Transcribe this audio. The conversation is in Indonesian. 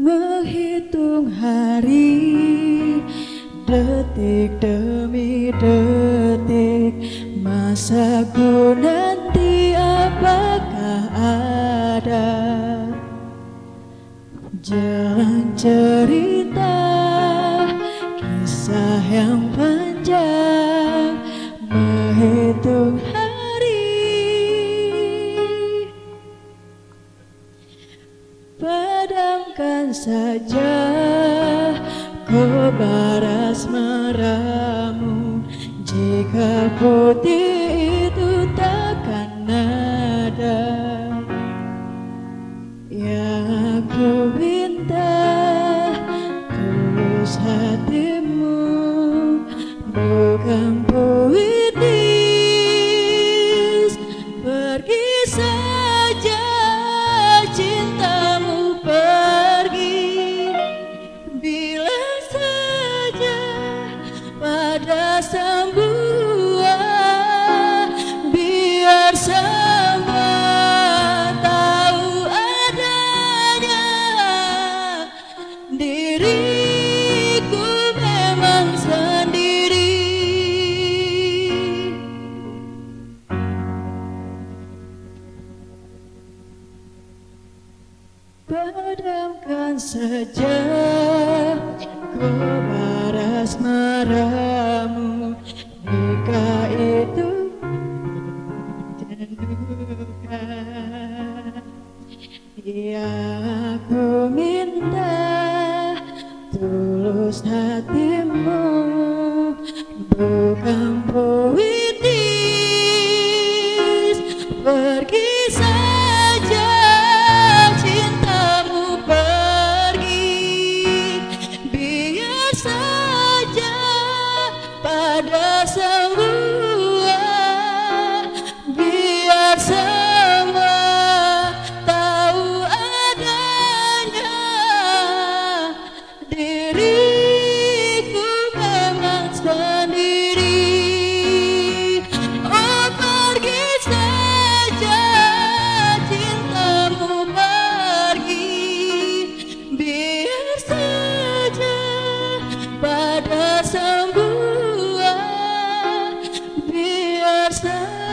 Menghitung hari, detik demi detik, masaku nanti apakah ada jalan cerita, kisah yang panjang, menghitung hari. Padamkan saja kobar asmaramu, jika putih itu takkan ada. Yang aku minta tulus hatimu, bukan puitis. Pergi saja cintamu, pergi. Bilang saja pada sang buah, biar semua tahu adanya diriku memang sendiri. Padamkan saja kobar asmaramu, jika itu dan duka. Yang aku minta tulus hatimu, bukan puitis. Pergi saja cintamu, pergi. Biar saja pada semua, biar semua tahu adanya diriku memang sendiri. Oh, pergi saja cintamu, pergi. Biar saja pada semua, biar saja